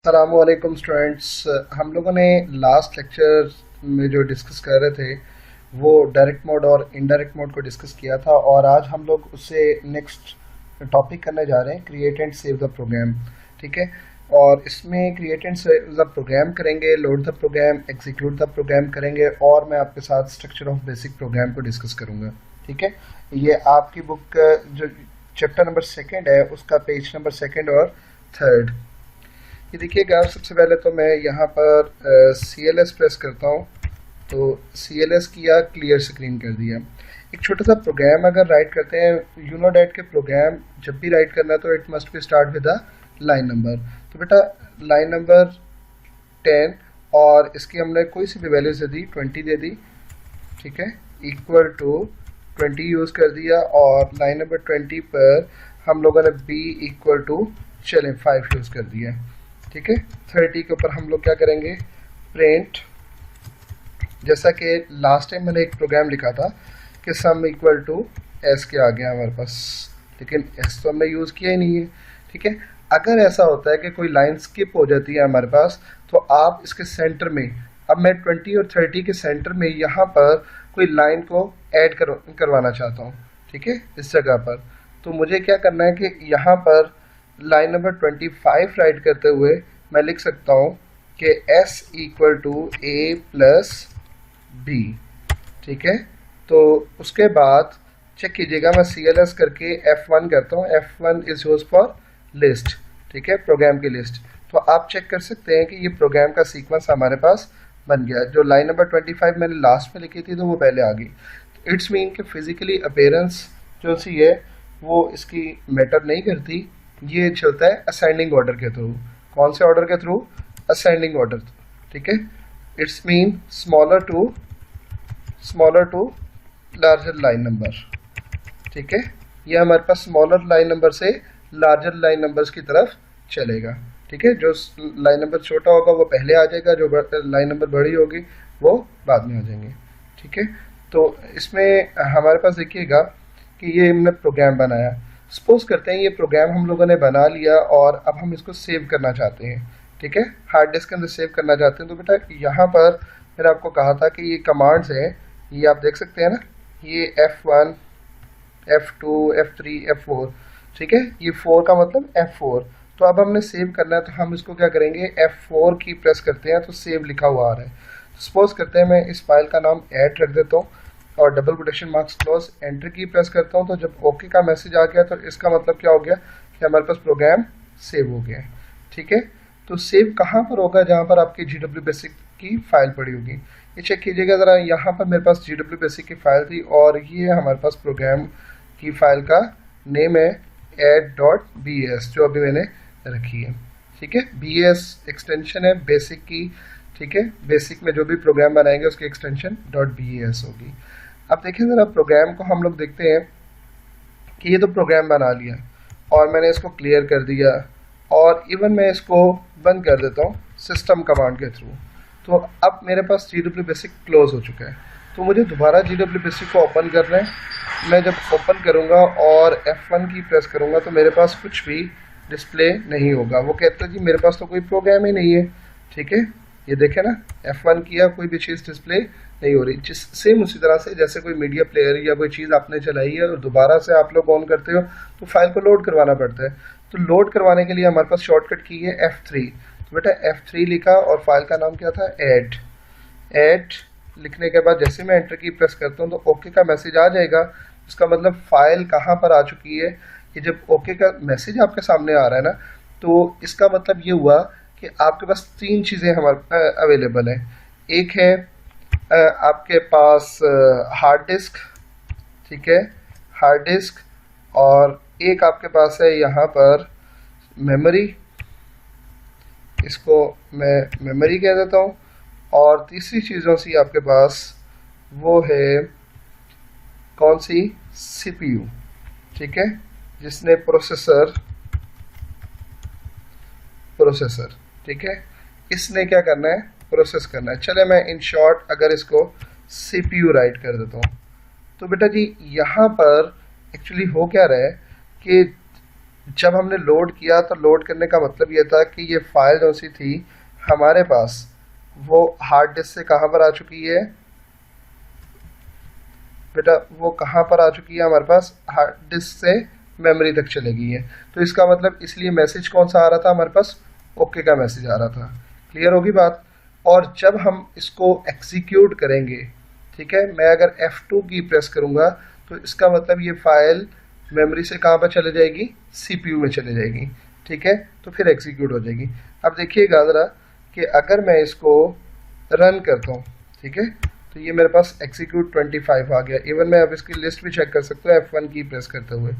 अस्सलामुअलैकुम स्टूडेंट्स। हम लोगों ने लास्ट लेक्चर में जो डिस्कस कर रहे थे वो डायरेक्ट मोड और इनडायरेक्ट मोड को डिस्कस किया था, और आज हम लोग उससे नेक्स्ट टॉपिक करने जा रहे हैं, create and save the program. ठीक है, और इसमें create and save the program करेंगे, load the program, execute the program करेंगे, और मैं आपके साथ स्ट्रक्चर ऑफ बेसिक प्रोग्राम को डिस्कस करूँगा। ठीक है, ये आपकी बुक जो चैप्टर नंबर 2 है उसका पेज नंबर 2 और 3। ये देखिएगा, सबसे पहले तो मैं यहाँ पर CLS प्रेस करता हूँ, तो CLS किया, क्लियर स्क्रीन कर दिया। एक छोटा सा प्रोग्राम अगर राइट करते हैं, यूनोडेट के प्रोग्राम जब भी राइट करना है तो it must be start with a line number. तो बेटा लाइन नंबर 10, और इसकी हमने कोई सी भी वैल्यूज दे दी, 20 दे दी। ठीक है, इक्वल टू 20 यूज़ कर दिया, और लाइन नंबर 20 पर हम लोगों ने b इक्वल टू चलें 5 यूज़ कर दिया। ठीक है, 30 के ऊपर हम लोग क्या करेंगे, प्रिंट, जैसा कि लास्ट टाइम मैंने एक प्रोग्राम लिखा था कि सम इक्वल टू s के आ गया हमारे पास, लेकिन s तो हमने यूज़ किया ही नहीं है। ठीक है, अगर ऐसा होता है कि कोई लाइन स्किप हो जाती है हमारे पास, तो आप इसके सेंटर में, अब मैं 20 और 30 के सेंटर में यहाँ पर कोई लाइन को ऐड करवाना चाहता हूँ। ठीक है, इस जगह पर तो मुझे क्या करना है कि यहाँ पर लाइन नंबर 25 राइट करते हुए मैं लिख सकता हूँ कि s equal to a plus b। ठीक है, तो उसके बाद चेक कीजिएगा, मैं CLS करके F1 करता हूँ। F1 is use for list. ठीक है, प्रोग्राम की लिस्ट। तो आप चेक कर सकते हैं कि ये प्रोग्राम का सीक्वेंस हमारे पास बन गया। जो लाइन नंबर 25 मैंने लास्ट में लिखी थी तो वो पहले आ गई। इट्स मीन कि फिजिकली अपीयरेंस जो सी है वो इसकी मैटर नहीं करती, ये चलता है असेंडिंग ऑर्डर के थ्रू। कौन से ऑर्डर के थ्रू? Ascending order. ठीक है, it's mean smaller to larger line number. ठीक है, ये हमारे पास स्मॉलर लाइन नंबर से लार्जर लाइन नंबर्स की तरफ चलेगा। ठीक है, जो लाइन नंबर छोटा होगा वो पहले आ जाएगा, जो लाइन नंबर बड़ी होगी वो बाद में आ जाएंगे। ठीक है, तो इसमें हमारे पास देखिएगा कि ये हमने प्रोग्राम बनाया। सपोज करते हैं ये प्रोग्राम हम लोगों ने बना लिया और अब हम इसको सेव करना चाहते हैं। ठीक है, हार्ड डिस्क के अंदर सेव करना चाहते हैं। तो बेटा यहाँ पर मैंने आपको कहा था कि ये कमांड्स हैं, ये आप देख सकते हैं ना, ये F1, F2, F3, F4। ठीक है, ये 4 का मतलब F4। तो अब हमने सेव करना है, तो हम इसको क्या करेंगे, F4 की प्रेस करते हैं तो सेव लिखा हुआ आ रहा है। तो सपोज करते हैं मैं इस फाइल का नाम ऐड रख देता हूँ और double quotation marks close, enter की प्रेस करता हूँ। तो जब ओके का मैसेज आ गया तो इसका मतलब क्या हो गया कि हमारे पास प्रोग्राम सेव हो गया है। ठीक है, तो सेव कहाँ पर होगा? जहाँ पर आपकी GW बेसिक की फाइल पड़ी होगी। ये चेक कीजिएगा ज़रा, यहाँ पर मेरे पास GW बेसिक की फाइल थी और ये हमारे पास प्रोग्राम की फाइल का नेम है add.bs, जो अभी मैंने रखी है। ठीक है, BS एक्सटेंशन है बेसिक की। ठीक है, बेसिक में जो भी प्रोग्राम बनाएंगे उसकी एक्सटेंशन .bs होगी। अब देखिए ज़रा प्रोग्राम को हम लोग देखते हैं कि ये तो प्रोग्राम बना लिया और मैंने इसको क्लियर कर दिया, और इवन मैं इसको बंद कर देता हूँ सिस्टम कमांड के थ्रू। तो अब मेरे पास GW बेसिक क्लोज हो चुका है। तो मुझे दोबारा GW बेसिक को ओपन करना है। मैं जब ओपन करूँगा और F1 की प्रेस करूँगा तो मेरे पास कुछ भी डिस्प्ले नहीं होगा। वो कहता है जी मेरे पास तो कोई प्रोग्राम ही नहीं है। ठीक है, ये देखें ना, F1 किया, कोई भी चीज़ डिस्प्ले नहीं हो रही। सेम उसी तरह से जैसे कोई मीडिया प्लेयर या कोई चीज़ आपने चलाई है और दोबारा से आप लोग ऑन करते हो तो फाइल को लोड करवाना पड़ता है। तो लोड करवाने के लिए हमारे पास शॉर्टकट की है F3। तो बेटा F3 लिखा और फाइल का नाम क्या था, ऐड लिखने के बाद जैसे मैं एंटर की प्रेस करता हूँ तो ओके का मैसेज आ जाएगा। इसका मतलब फाइल कहाँ पर आ चुकी है। कि जब ओके का मैसेज आपके सामने आ रहा है ना, तो इसका मतलब ये हुआ कि आपके पास 3 चीज़ें हमारे अवेलेबल हैं। एक है आपके पास हार्ड डिस्क। ठीक है, हार्ड डिस्क, और एक आपके पास है यहाँ पर मेमोरी, इसको मैं मेमोरी कह देता हूँ। और तीसरी चीज़ों से आपके पास वो है कौन सी, CPU। ठीक है, जिसने प्रोसेसर। ठीक है, इसने क्या करना है, प्रोसेस करना है। चले मैं इन शॉर्ट अगर इसको CPU राइट कर देता हूँ तो बेटा जी यहाँ पर एक्चुअली हो क्या रहा है कि जब हमने लोड किया तो लोड करने का मतलब ये था कि ये फाइल जो सी थी हमारे पास, वो हार्ड डिस्क से कहाँ पर आ चुकी है बेटा, वो कहाँ पर आ चुकी है हमारे पास, हार्ड डिस्क से मेमोरी तक चले गई है। तो इसका मतलब इसलिए मैसेज कौन सा आ रहा था हमारे पास, ओके का मैसेज आ रहा था। क्लियर होगी बात। और जब हम इसको एग्जीक्यूट करेंगे, ठीक है, मैं अगर F2 की प्रेस करूँगा तो इसका मतलब ये फाइल मेमोरी से कहाँ पर चले जाएगी, CPU में चले जाएगी। ठीक है, तो फिर एग्जीक्यूट हो जाएगी। अब देखिएगा ज़रा कि अगर मैं इसको रन करता हूँ, ठीक है, तो ये मेरे पास एग्जीक्यूट 25 आ गया। इवन मैं अब इसकी लिस्ट भी चेक कर सकता हूँ F1 की प्रेस करते हुए।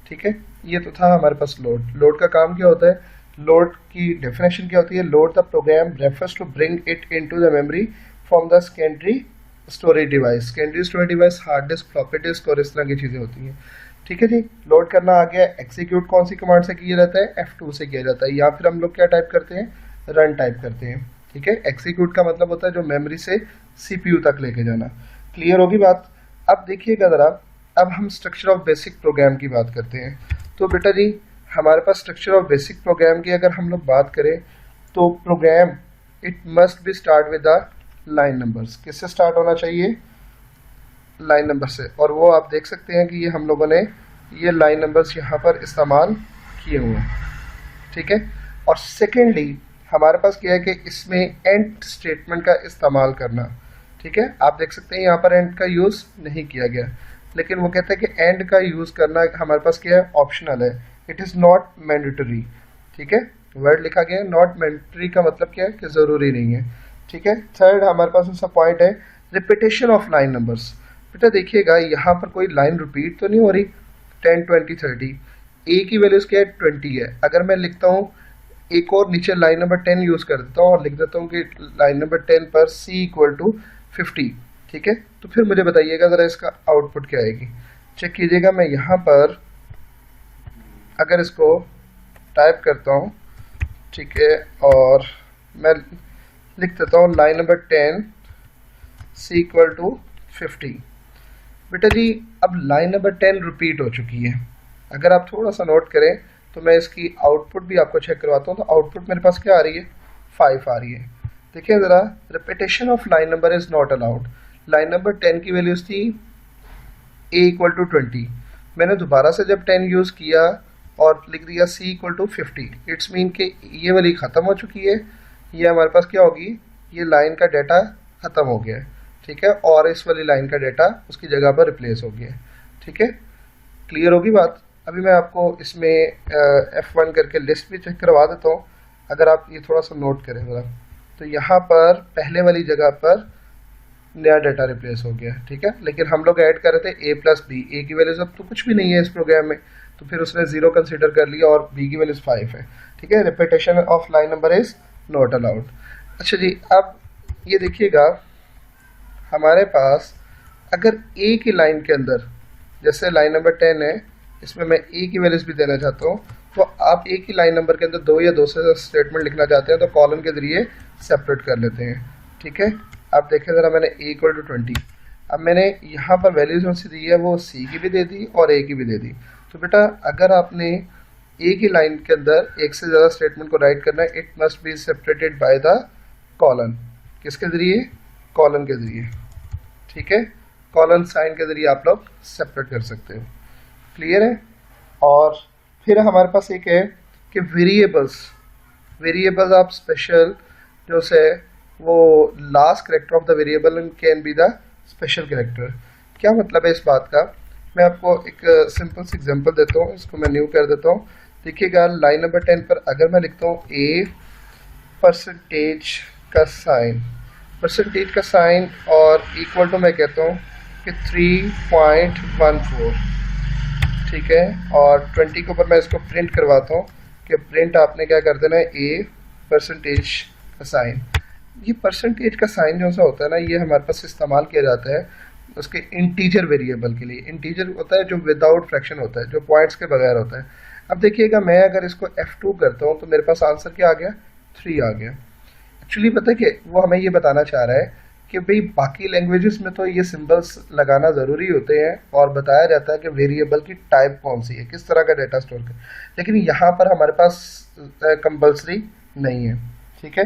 ठीक है, ये तो था हमारे पास लोड। लोड का काम क्या होता है, लोड की डेफिनेशन क्या होती है, load the program refers to bring it into the memory from the secondary storage device. Secondary storage device hard disk, floppy disk और इस तरह की चीज़ें होती हैं। ठीक है जी, लोड करना आ गया। एग्जीक्यूट कौन सी कमांड से किया जाता है, F2 से किया जाता है, या फिर हम लोग क्या टाइप करते हैं, रन टाइप करते हैं। ठीक है, एग्जीक्यूट का मतलब होता है जो मेमोरी से CPU तक लेके जाना। क्लियर होगी बात। अब देखिएगा ज़रा, अब हम स्ट्रक्चर ऑफ बेसिक प्रोग्राम की बात करते हैं। तो बेटा जी, हमारे पास स्ट्रक्चर ऑफ बेसिक प्रोग्राम की अगर हम लोग बात करें तो program it must be start with the line numbers. किससे स्टार्ट होना चाहिए, लाइन नंबर से। और वो आप देख सकते हैं कि ये हम लोगों ने ये लाइन नंबर्स यहाँ पर इस्तेमाल किए हुए हैं। ठीक है, और सेकेंडली हमारे पास क्या है कि इसमें एंड स्टेटमेंट का इस्तेमाल करना। ठीक है, आप देख सकते हैं यहाँ पर एंड का यूज़ नहीं किया गया, लेकिन वो कहते हैं कि एंड का यूज़ करना हमारे पास क्या है, ऑप्शनल है, इट इज़ नॉट मैंडेटरी। ठीक है, वर्ड लिखा गया है, नॉट मैंडेटरी का मतलब क्या है कि ज़रूरी नहीं है। ठीक है, थर्ड हमारे पास ऐसा पॉइंट है, रिपीटेशन ऑफ लाइन नंबर्स। बेटा देखिएगा यहाँ पर कोई लाइन रिपीट तो नहीं हो रही, 10 20 30, ए की वैल्यूज़ क्या है, 20 है। अगर मैं लिखता हूँ एक और नीचे लाइन नंबर 10 यूज़ कर देता हूँ और लिख देता हूँ कि लाइन नंबर 10 पर C = 50, ठीक है, तो फिर मुझे बताइएगा ज़रा इसका आउटपुट क्या आएगी। चेक कीजिएगा, मैं यहाँ पर अगर इसको टाइप करता हूँ, ठीक है, और मैं लिख देता हूँ लाइन नंबर 10 C = 50। बेटा जी, अब लाइन नंबर 10 रिपीट हो चुकी है। अगर आप थोड़ा सा नोट करें तो मैं इसकी आउटपुट भी आपको चेक करवाता हूँ। तो आउटपुट मेरे पास क्या आ रही है, 5 आ रही है। देखिए ज़रा, repetition of line number is not allowed. Line number 10 की वैल्यूज़ थी A = 20, मैंने दोबारा से जब 10 यूज़ किया और लिख दिया C = 50, इट्स मीन कि ये वाली ख़त्म हो चुकी है, ये हमारे पास क्या होगी, ये लाइन का डाटा ख़त्म हो गया है। ठीक है, और इस वाली लाइन का डाटा उसकी जगह पर रिप्लेस हो गया है। ठीक है, क्लियर होगी बात। अभी मैं आपको इसमें F1 करके लिस्ट भी चेक करवा देता हूँ, अगर आप ये थोड़ा सा नोट करें ज़रा। तो यहाँ पर पहले वाली जगह पर नया डाटा रिप्लेस हो गया। ठीक है, लेकिन हम लोग ऐड कर रहे थे A + B, ए की वैल्यूज़ अब तो कुछ भी नहीं है इस प्रोग्राम में, तो फिर उसने 0 कंसिडर कर लिया और B की वैल्यूज़ 5 है। ठीक है, repetition of line number is not allowed. अच्छा जी, अब ये देखिएगा, हमारे पास अगर A की लाइन के अंदर, जैसे लाइन नंबर 10 है, इसमें मैं A की वैल्यूज़ भी देना चाहता हूँ, तो आप A की लाइन नंबर के अंदर 2 या 2 से स्टेटमेंट लिखना चाहते हैं तो कॉलम के ज़रिए सेपरेट कर लेते हैं। ठीक है, आप देखें ज़रा, मैंने A = 20, अब मैंने यहाँ पर वैल्यूज़ में से दी है वो C की भी दे दी और A की भी दे दी। तो बेटा अगर आपने A की लाइन के अंदर एक से ज़्यादा स्टेटमेंट को राइट करना है, it must be separated by the colon. किसके ज़रिए, कॉलन के ज़रिए। ठीक है, कॉलन साइन के ज़रिए आप लोग सेपरेट कर सकते हो। क्लियर है। और फिर हमारे पास एक है कि वेरिएबल्स, वेरिएबल्स आप स्पेशल जो से वो last character of the variable can be the special character. क्या मतलब है इस बात का, मैं आपको एक सिंपल सी एग्जांपल देता हूँ, इसको मैं न्यू कर देता हूँ। देखिएगा, लाइन नंबर 10 पर अगर मैं लिखता हूँ A परसेंटेज का साइन, परसेंटेज का साइन और इक्वल टू मैं कहता हूँ कि 3.14, ठीक है, और 20 के ऊपर मैं इसको प्रिंट करवाता हूँ कि प्रिंट आपने क्या कर देना है, A परसेंटेज का साइन। ये परसेंटेज का साइन जो सा होता है ना, ये हमारे पास इस्तेमाल किया जाता है उसके इंटीजर वेरिएबल के लिए। इंटीजर होता है जो विदाउट फ्रैक्शन होता है, जो पॉइंट्स के बगैर होता है। अब देखिएगा, मैं अगर इसको F2 करता हूँ तो मेरे पास आंसर क्या आ गया, 3 आ गया। एक्चुअली पता है कि वो हमें ये बताना चाह रहा है कि भाई बाकी लैंग्वेजेस में तो ये सिंबल्स लगाना ज़रूरी होते हैं और बताया जाता है कि वेरिएबल की टाइप कौन सी है, किस तरह का डेटा स्टोर कर, लेकिन यहाँ पर हमारे पास कंपल्सरी नहीं है। ठीक है,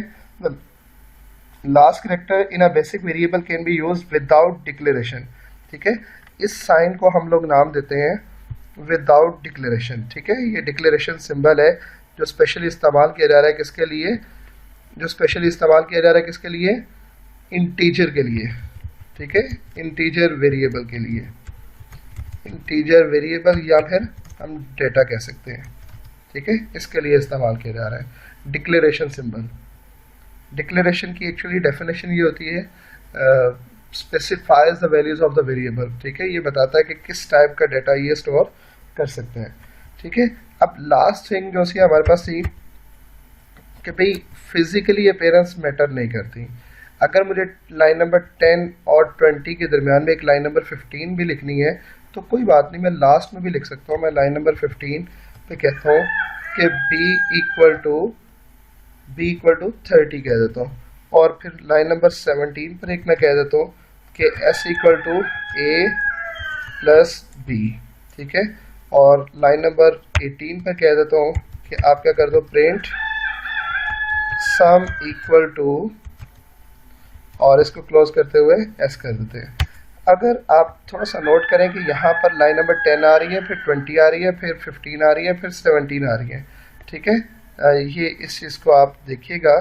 last character in a basic variable can be use without declaration. ठीक है, इस साइन को हम लोग नाम देते हैं विदाउट डिक्लेरेशन। ठीक है, ये डिक्लेरेशन सिंबल है जो स्पेशली इस्तेमाल किया जा रहा है किसके लिए, जो स्पेशली इस्तेमाल किया जा रहा है किसके लिए, इंटीजर के लिए। ठीक है, इंटीजर वेरिएबल के लिए, इंटीजर वेरिएबल या फिर हम डेटा कह सकते हैं। ठीक है, इसके लिए इस्तेमाल किया जा रहा है डिक्लेरेशन सिंबल। डिक्लेरेशन की एक्चुअली डेफिनेशन ये होती है specifies the values of the variable. ठीक है, ये बताता है कि किस टाइप का डेटा ये स्टोर कर सकते हैं। ठीक है, अब लास्ट थिंग जो सी हमारे पास थी कि भाई फिजिकली अपेयरेंस मैटर नहीं करती। अगर मुझे लाइन नंबर 10 और 20 के दरमियान में एक लाइन नंबर 15 भी लिखनी है तो कोई बात नहीं, मैं लास्ट में भी लिख सकता हूँ। मैं लाइन नंबर 15 पे कहता हूँ कि b इक्वल टू 30 कह देता हूँ, और फिर लाइन नंबर 17 पर एक मैं कह देता हूँ कि s equal to a plus b। ठीक है, और लाइन नंबर 18 पर कह देता हूँ कि आप क्या कर दो, प्रिंट सम इक्वल टू, और इसको क्लोज करते हुए s कर देते हैं। अगर आप थोड़ा सा नोट करें कि यहाँ पर लाइन नंबर 10 आ रही है, फिर 20 आ रही है, फिर 15 आ रही है, फिर 17 आ रही है। ठीक है, ये इस चीज़ को आप देखिएगा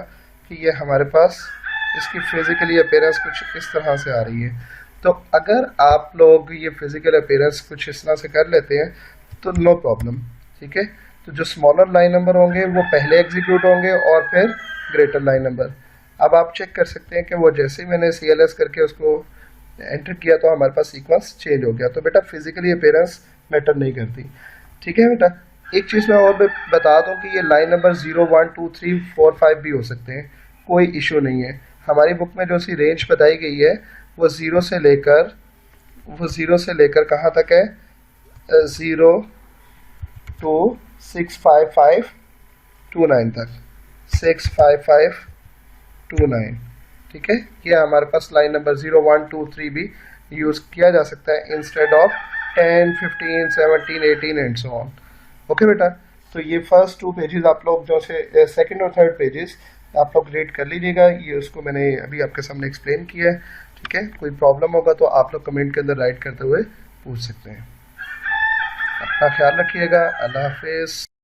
कि ये हमारे पास इसकी फिज़िकली अपीयरेंस कुछ इस तरह से आ रही है। तो अगर आप लोग ये फिज़िकल अपीयरेंस कुछ इस तरह से कर लेते हैं तो नो प्रॉब्लम। ठीक है, तो जो स्मॉलर लाइन नंबर होंगे वो पहले एग्जीक्यूट होंगे और फिर ग्रेटर लाइन नंबर। अब आप चेक कर सकते हैं कि वो जैसे ही मैंने CLS करके उसको एंटर किया तो हमारे पास सीक्वेंस चेंज हो गया। तो बेटा फिजिकली अपीयरेंस मैटर नहीं करती। ठीक है बेटा, एक चीज़ मैं और बता दूं कि ये लाइन नंबर 0, 1, 2, 3, 4, 5 भी हो सकते हैं, कोई इशू नहीं है। हमारी बुक में जो सी रेंज बताई गई है वो ज़ीरो से लेकर कहाँ तक है, 0 to 65529 तक, 65529। ठीक है, ये हमारे पास लाइन नंबर 0, 1, 2, 3 भी यूज़ किया जा सकता है instead of 10, 15, 17, 18 and so on. Okay बेटा, तो ये फर्स्ट 2 पेजेस आप लोग जो से सेकंड और थर्ड पेजेस आप लोग रीड कर लीजिएगा। ये उसको मैंने अभी आपके सामने एक्सप्लेन किया है। ठीक है, कोई प्रॉब्लम होगा तो आप लोग कमेंट के अंदर राइट करते हुए पूछ सकते हैं। अपना ख्याल रखिएगा। अल्लाह हाफिज़।